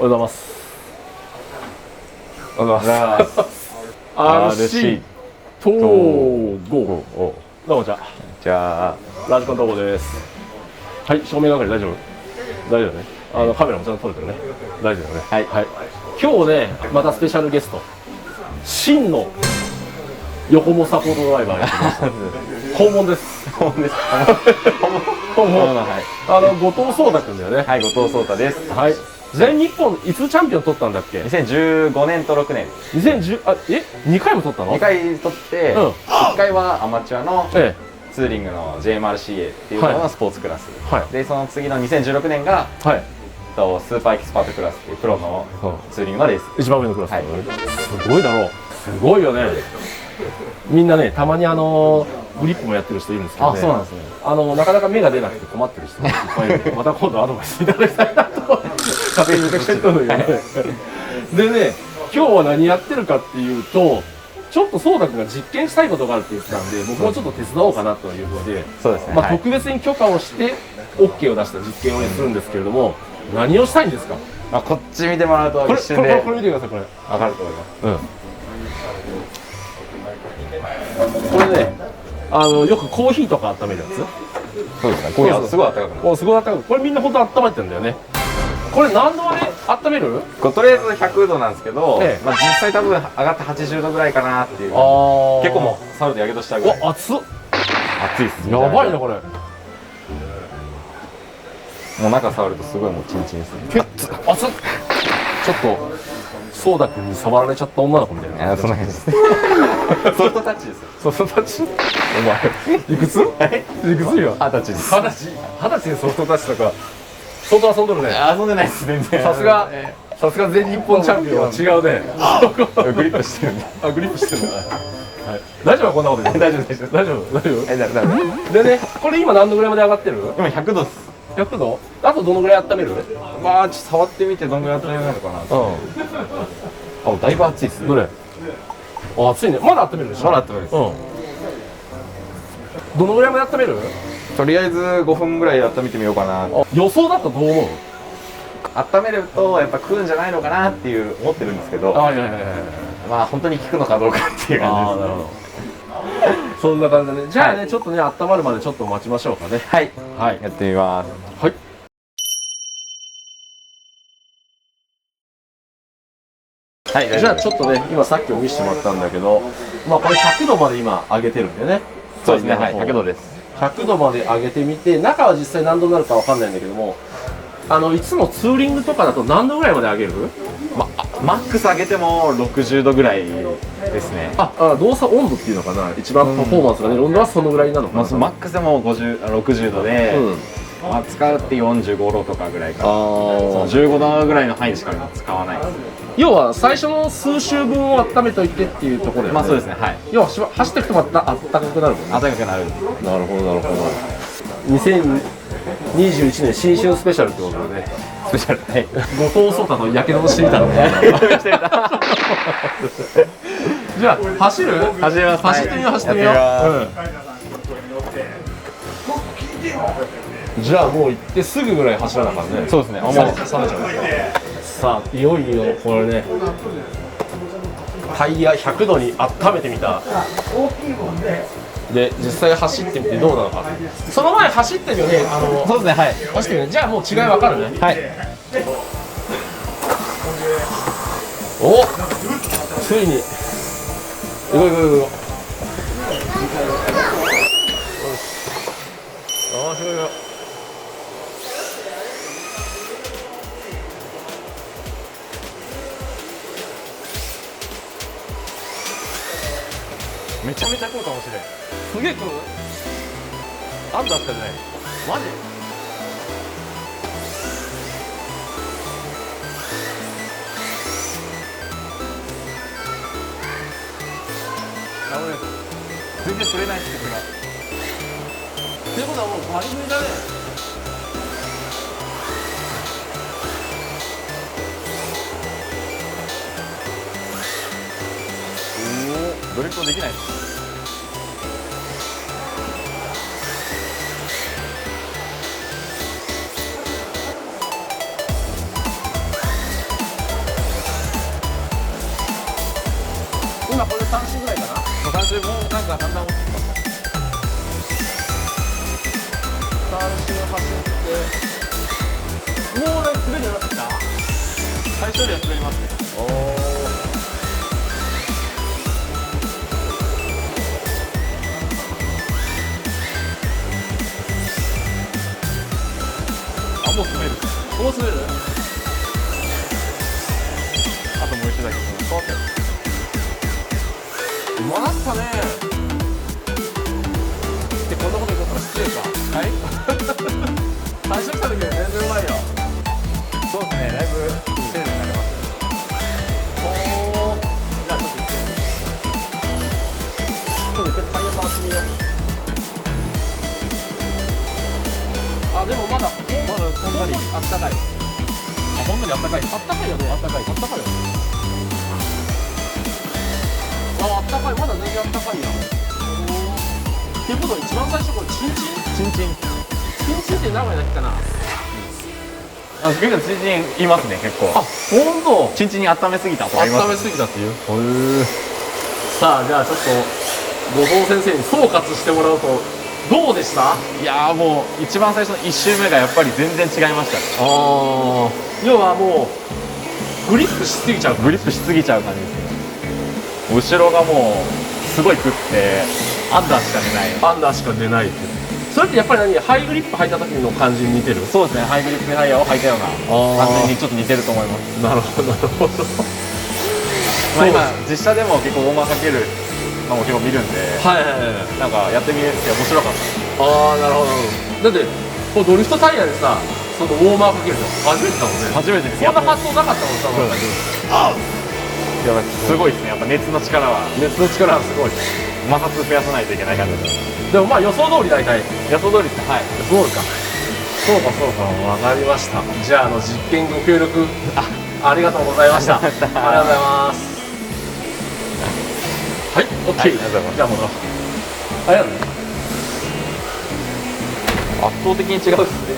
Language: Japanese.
おはようございます。おはようございます。RC 統合。どうもじゃ。じゃあラジコン統合です。はい、照明係大丈夫？大丈夫ね。カメラもちゃんと撮れてるね。大丈夫ね。はい。はい。今日ね、またスペシャルゲスト。真の横もサポートドライバーが来ました。訪問です。本物です。訪問。はい。後藤壮太くんだよね。はい、後藤壮太です。はい。全日本いつチャンピオン取ったんだっけ？2015年と6年。20102回も取ったの？ 2回取って、1回はアマチュアのツーリングの JMRCA っていうののスポーツクラス。で、その次の2016年がスーパーエキスパートクラスっていうプロのツーリングのレース。一番上のクラス。すごいだろう。すごいよね。みんなね、たまにグリップもやってる人いるんですけどね。あ、そうなんですね。なかなか目が出なくて困ってる人がいっぱいいる。また今度アドバイスいただきたいなと勝手に言ってるのよね。でね、今日は何やってるかっていうと、ちょっと壮太君が実験したいことがあるって言ってたんで、僕もちょっと手伝おうかなということで、そうですね。まあ特別に許可をして OK を出した実験をするんですけれども、何をしたいんですか？こっち見てもらうと一瞬でこれ見てください。これ分かると思います。これね、よくコーヒーとか温めるやつ。そうですね。コーヒーすごい温かくなる。すごい温かく。これみんな本当温めてるんだよね。これ何度まで温める？とりあえず100度なんですけど、まあ実際多分上がって80度ぐらいかなっていう。結構もう触るとやけどしたぐらい。熱っ。熱いっす。やばいなこれ。もう中触るとすごいもうチンチンですね。熱っ。ちょっと壮太君に触られちゃった女の子みたいな。そんな感じです。ソフトタッチです。ソフトタッチ。お前いくつ？いくつよ。20歳です。20歳でソフトタッチとか。相当遊んどるね。遊んでないです全然。さすが全日本チャンピオンは違うね。グリップしてるんで。グリップしてるんだ。大丈夫こんなことで。大丈夫。大丈夫。でね、これ今何度ぐらいまで上がってる？今100度です。100度？あとどのぐらい温める？まあちょっと触ってみてどのぐらい温められるのかな。だいぶ熱いっすね。どれ？熱いね。まだ温めるでしょ？まだ温めるです。どのぐらいまで温める？とりあえず5分ぐらい温めてみようかな。予想だとどう思う？温めるとやっぱ食うんじゃないのかなっていう思ってるんですけど、まあ本当に効くのかどうかっていう感じです。なるほど。そんな感じでね。じゃあね、ちょっとね、温まるまでちょっと待ちましょうかね。はい。やってみます。はい。じゃあちょっとね、今さっきも見せてもらったんだけど、まあこれ100度まで今上げてるんだよね。そうですね。はい。100度です。100度まで上げてみて、中は実際何度になるかわかんないんだけども、いつもツーリングとかだと何度ぐらいまで上げる？マックス上げても60度ぐらいですね。動作温度っていうのかな、一番パフォーマンスがね、温度はそのぐらいなのかな。マックスでも60度で、使うって45度とかぐらいから、15度ぐらいの範囲でしか使わないです。要は最初の数周分を温めといてっていうところで、まあそうですね。はい。要は走っていくとまた暖かくなるもんね。暖かくなる。なるほどなるほど。2021年新春スペシャルってことでね。スペシャル。はい。後藤壮太のやけどしてみたの。じゃあ走る？走ります。走ってみよう。じゃあもう行ってすぐぐらい走らなあかんね。そうですね。もう冷めちゃう。さあいよいよこれね、タイヤ100度に温めてみた。で実際走ってみてどうなのか。その前走ってみようね。そうですね。はい。走ってみよう。じゃあもう違いわかるね。はい。お、ついに。行こう。すごい。めちゃめちゃ食うかもしれん。すげえ食う。あんだったよね。マジ？全然取れないって言ってた。ってことはもうバリ食いだね。ドリフトできないです。がだんだん落ちてきます。3周走ってもうね滑りになってきた。最初よりは滑りますね。おー、あ、もう滑る。もう滑る。あともう一度だけ。うまかったね。でこんなこと言うことは失礼か。はい。最初来た時は全然うまいよ。そうですね。だいぶ丁寧になります。おー、じゃあちょっと一回タイヤ回してみよう。あ、でもまだほんのりあったかい。あ、ほんのりあったかい。あったかいよね。あったかい。あったかいよね。あ、あったかい。まだ全然あったかいやん。っていうことは一番最初これチンチンチンチン。チンチンって名古屋だっけかな。あ、結構チンチンいますね。結構。あ、ほんと。チンチンに温めすぎたとか言います。温めすぎたっていう。さあ、じゃあちょっと後藤先生に総括してもらうとどうでした？いやー、もう一番最初の1周目がやっぱり全然違いましたね。ああ、要はもうグリップしすぎちゃう。グリップしすぎちゃう感じですね。後ろがもうすごい食ってアンダーしか出ない。アンダーしか出ないって。それってやっぱり何、ハイグリップ履いた時の感じに似てる？そうですね。ハイグリップタイヤを履いたような感じにちょっと似てると思います。なるほどなるほど。まあ今実写でも結構ウォーマーかけるのも結構見るんで、はいはいはい。なんかやってみて面白かった。ああ、なるほど。だってこうドリフトタイヤでさ、そのウォーマーかけるの初めてだもんね。初めてです。そんな発想なかったもんさ。あ、やばい、すごいですね。やっぱ熱の力は熱の力はすごい。摩擦増やさないといけない感じです。でもまあ予想通り大体。予想通りですね。はい。予想通りか。そうかそうか、わかりました。じゃあ実験ご協力ありがとうございました。ありがとうございます。はい、オッケー。ありがとうございます。じゃあ戻ろう。ありがとうね。圧倒的に違うですね。